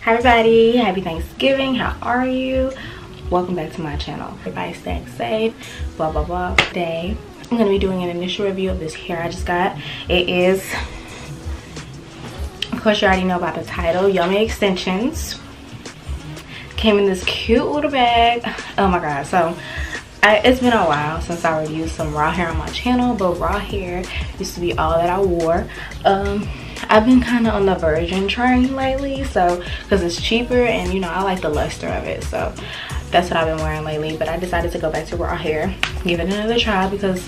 Hi everybody, happy Thanksgiving. How are you? Welcome back to my channel. Everybody stay safe, blah blah blah. Today I'm gonna be doing an initial review of this hair I just got. It is, of course you already know about the title, Yummy Extensions. Came in this cute little bag. Oh my god. So it's been a while since I reviewed some raw hair on my channel, but raw hair used to be all that I wore. I've been kind of on the virgin train lately, so because it's cheaper and you know I like the luster of it, so that's what I've been wearing lately. But I decided to go back to raw hair, give it another try, because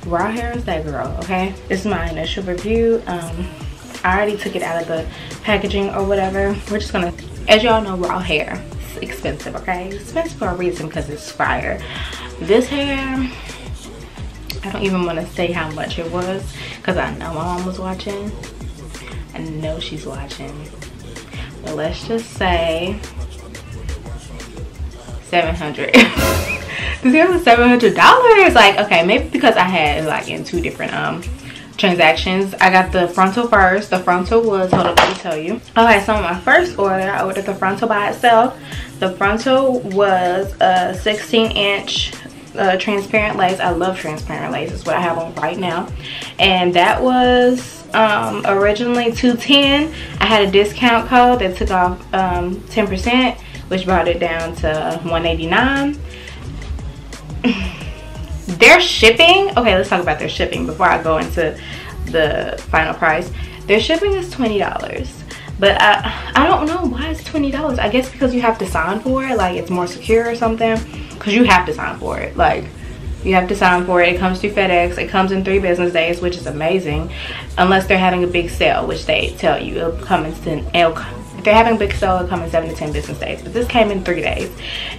raw hair is that girl. Okay, this is my initial review. I already took it out of the packaging or whatever. We're just gonna, as y'all know, raw hair is expensive. Okay, it's expensive for a reason, because it's fire. This hair, I don't even want to say how much it was because I know my mom was watching. I know she's watching, but let's just say $700. This hair was $700. Like, okay, maybe because I had like in two different transactions. I got the frontal first. The frontal was, hold up, let me tell you. Okay, so on my first order, I ordered the frontal by itself. The frontal was a 16-inch transparent lace. I love transparent lace. It's what I have on right now, and that was originally $210. I had a discount code that took off 10%, which brought it down to $189. Their shipping, okay, let's talk about their shipping before I go into the final price. Their shipping is $20, but I don't know why it's $20. I guess because you have to sign for it, like it's more secure or something, because you have to sign for it. Like, you have to sign for it. It comes through FedEx. It comes in 3 business days, which is amazing, unless they're having a big sale, which they tell you it'll come in if they're having a big sale, it'll come in 7 to 10 business days, but this came in 3 days.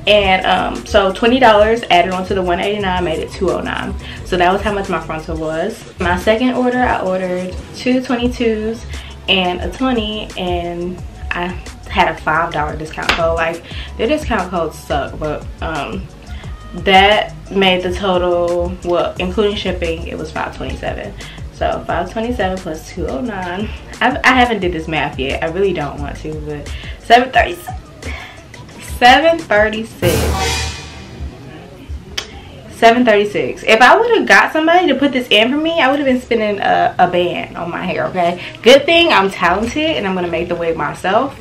And so $20 added on to the $189 made it $209. So that was how much my frontal was. My second order, I ordered 2 22s and a 20, and I had a $5 discount code. Like, their discount codes suck, but that made the total, well, including shipping, it was $527. So $527 plus $209. I haven't did this math yet. I really don't want to, but $736. $736. If I would have got somebody to put this in for me, I would have been spending a band on my hair. Okay, good thing I'm talented and I'm gonna make the wig myself.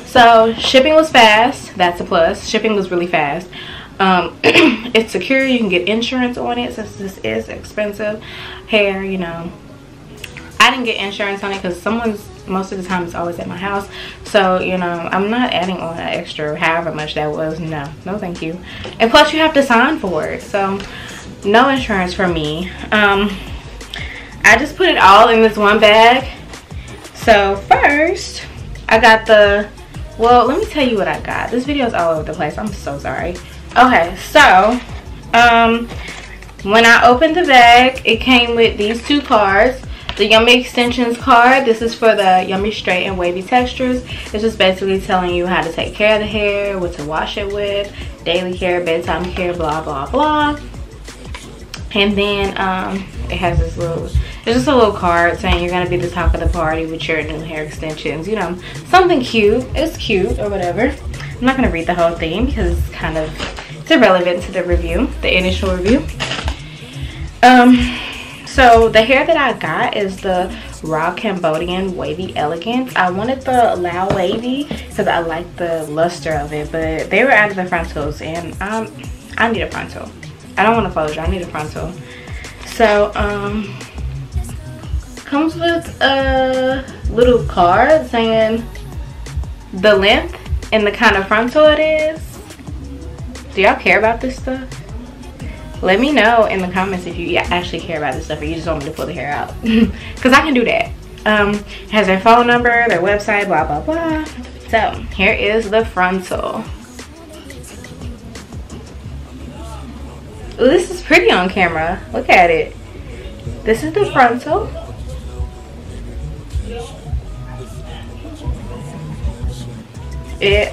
So shipping was fast. That's a plus. Shipping was really fast. It's secure. You can get insurance on it, since this is expensive hair. You know, I didn't get insurance on it because most of the time it's always at my house, so you know I'm not adding on an extra however much that was. No thank you. And plus you have to sign for it, so no insurance for me. I just put it all in this one bag. So first I got the, well, let me tell you what I got. This video is all over the place, I'm so sorry. Okay, so when I opened the bag, it came with these 2 cards. The Yummy Extensions card, this is for the Yummy Straight and Wavy Textures. It's just basically telling you how to take care of the hair, what to wash it with, daily care, bedtime care, blah blah blah. And then it has this little, it's just a little card saying you're gonna be the talk of the party with your new hair extensions. You know, something cute. It's cute or whatever. I'm not gonna read the whole thing because it's kind of, it's irrelevant to the review, the initial review. So the hair that I got is the raw Cambodian Wavy Elegance. I wanted the loud wavy because I like the luster of it, but they were out of the frontals, and I need a frontal. I don't want a faux, I need a frontal. So comes with a little card saying the length and the kind of frontal it is. Do y'all care about this stuff? Let me know in the comments if you actually care about this stuff, or you just want me to pull the hair out, because I can do that. It has their phone number, their website, blah blah blah. So here is the frontal. Ooh, this is pretty on camera. Look at it. This is the frontal. It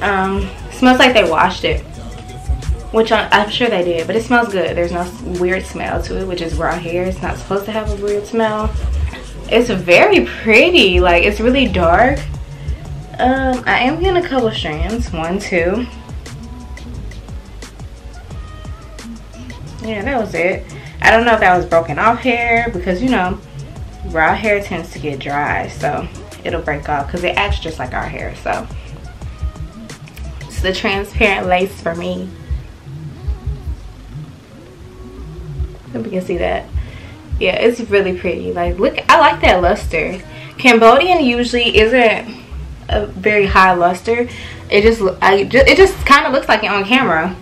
smells like they washed it, which I'm sure they did, but it smells good. There's no weird smell to it, which is raw hair. It's not supposed to have a weird smell. It's very pretty. Like, it's really dark. I am getting a couple strands. 1, 2. Yeah, that was it. I don't know if that was broken off hair, because you know, raw hair tends to get dry, so it'll break off because it acts just like our hair. So it's the transparent lace for me. Hope you can see that. Yeah, it's really pretty. Like, look, I like that luster. Cambodian usually isn't a very high luster. It just kind of looks like it on camera,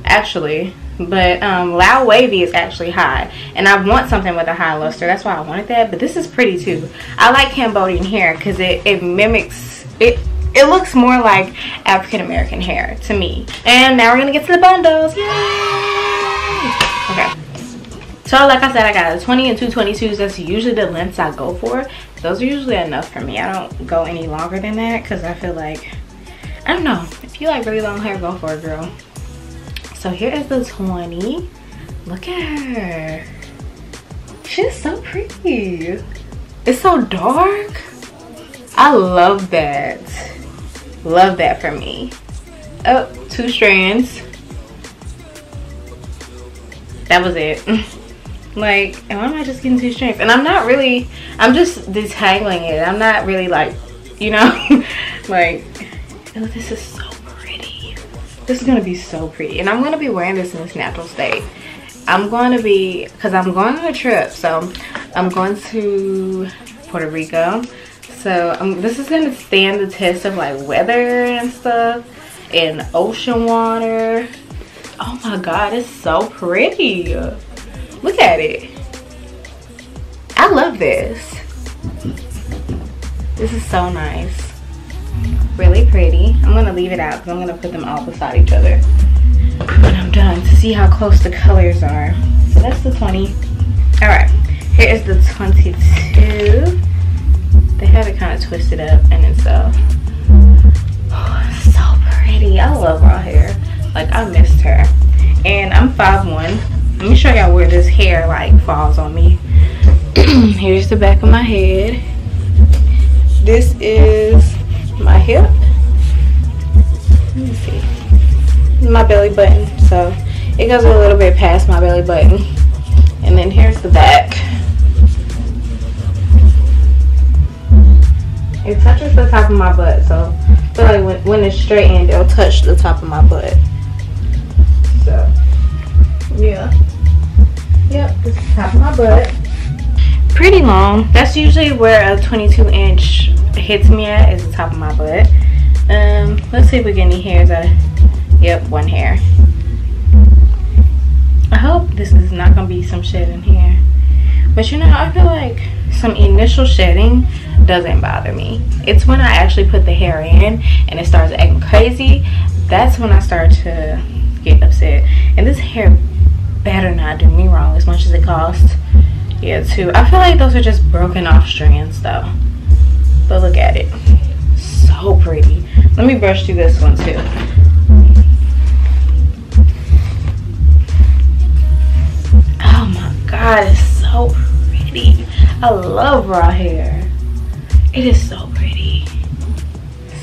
actually. But Loud Wavy is actually high, and I want something with a high luster. That's why I wanted that. But this is pretty too. I like Cambodian hair because it mimics it. It looks more like African American hair to me. And now we're gonna get to the bundles. Yay! Okay. So like I said, I got a 20 and 2 22s. That's usually the lengths I go for. Those are usually enough for me. I don't go any longer than that because I feel like, I don't know. If you like really long hair, go for it, girl. So here is the 20. Look at her. She's so pretty. It's so dark. I love that. Love that for me. Oh, 2 strands. That was it. Like, why am I just getting 2 strands? And I'm not really, I'm just detangling it. I'm not really like, you know, like, oh, this is so pretty. This is gonna be so pretty. And I'm gonna be wearing this in its natural state. I'm going to be, because I'm going on a trip. So I'm going to Puerto Rico. So this is gonna stand the test of like weather and stuff and ocean water. Oh my God, it's so pretty. Look at it. I love this. This is so nice. Really pretty. I'm gonna leave it out because I'm gonna put them all beside each other when I'm done to see how close the colors are. So that's the 20. All right, here is the 22. They have it kind of twisted up and then so. Oh, so pretty. I love raw hair. Like, I missed her. And I'm 5'1". Let me show y'all where this hair like falls on me. Here's the back of my head. This is my hip. Let me see. My belly button. So it goes a little bit past my belly button. And then here's the back. It touches the top of my butt. So I feel like when it's straightened, it'll touch the top of my butt. So yeah. Yep, this is the top of my butt. Pretty long. That's usually where a 22-inch hits me at, is the top of my butt. Let's see if we get any hairs out. Yep, 1 hair. I hope this is not gonna be some shedding here. But you know, I feel like some initial shedding doesn't bother me. It's when I actually put the hair in and it starts acting crazy. That's when I start to get upset. And this hair better not do me wrong as much as it costs. Yeah, too. I feel like those are just broken off strands though. But look at it. So pretty. Let me brush through this one too. Oh my God, it's so pretty. I love raw hair. It is so pretty.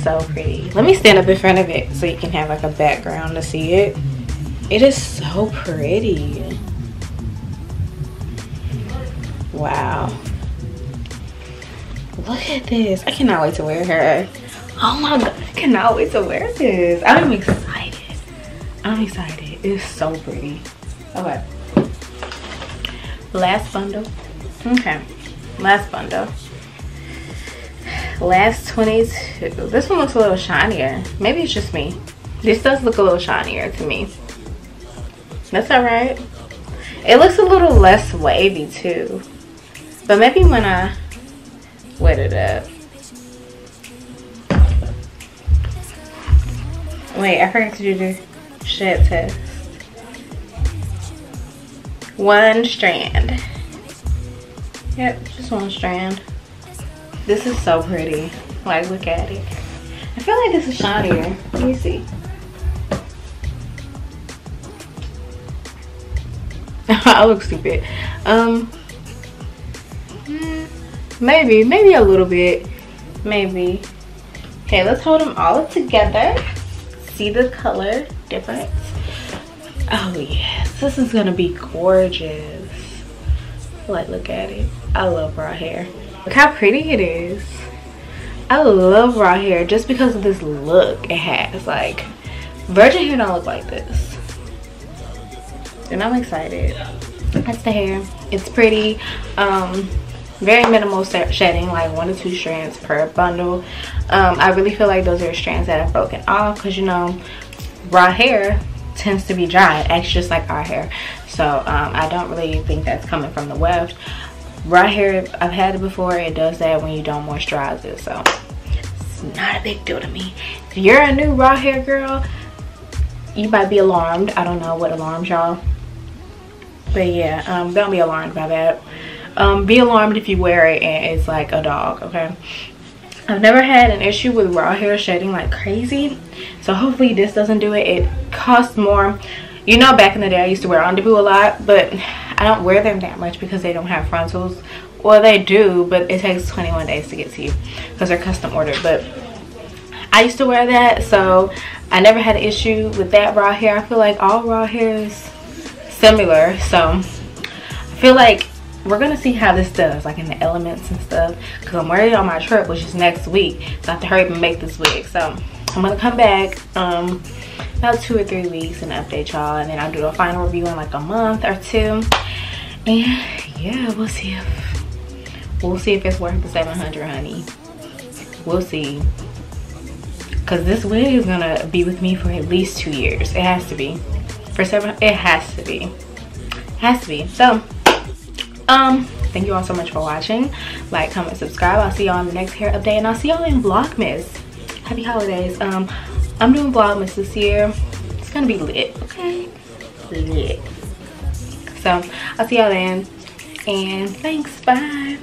So pretty. Let me stand up in front of it so you can have like a background to see it. It is so pretty. Wow. Look at this. I cannot wait to wear her. Oh my God, I cannot wait to wear this. I'm excited. I'm excited. It's so pretty. Okay. Last bundle. Okay. Last bundle. Last 22. This one looks a little shinier. Maybe it's just me. This does look a little shinier to me. That's alright. It looks a little less wavy too. But maybe when I wet it up. Wait, I forgot to do the shed test. 1 strand. Yep, just 1 strand. This is so pretty. Like, look at it. I feel like this is shinier. Let me see. I look stupid. Maybe a little bit. Maybe. Okay, let's hold them all together. See the color difference? Oh yes, this is gonna be gorgeous. Like, look at it. I love raw hair. Look how pretty it is. I love raw hair just because of this look it has. Like, virgin hair don't look like this. And I'm excited. That's the hair. It's pretty. Very minimal shedding, like 1 to 2 strands per bundle. I really feel like those are strands that have broken off because, you know, raw hair tends to be dry. It acts just like our hair. So I don't really think that's coming from the weft. Raw hair, I've had it before. It does that when you don't moisturize it. So it's not a big deal to me. If you're a new raw hair girl, you might be alarmed. I don't know what alarms y'all. But yeah, don't be alarmed by that. Be alarmed if you wear it and it's like a dog, okay? I've never had an issue with raw hair shedding like crazy, so hopefully this doesn't do it. It costs more. You know, back in the day I used to wear underboo a lot, but I don't wear them that much because they don't have frontals. Well, they do, but it takes 21 days to get to you because they're custom ordered. But I used to wear that, so I never had an issue with that raw hair. I feel like all raw hair is similar, so I feel like we're gonna see how this does, like in the elements and stuff, because I'm wearing it on my trip, which is next week, so I have to hurry up and make this wig. So I'm gonna come back about 2 or 3 weeks and update y'all, and then I'll do a final review in like a month or 2, and yeah, we'll see if it's worth the $700, honey. We'll see, because this wig is gonna be with me for at least 2 years. It has to be. For $700, it has to be. So thank you all so much for watching. Like, comment, subscribe. I'll see y'all on the next hair update, and I'll see y'all in Vlogmas. Happy holidays. I'm doing Vlogmas this year. It's gonna be lit, okay? Lit. So I'll see y'all then, and thanks. Bye.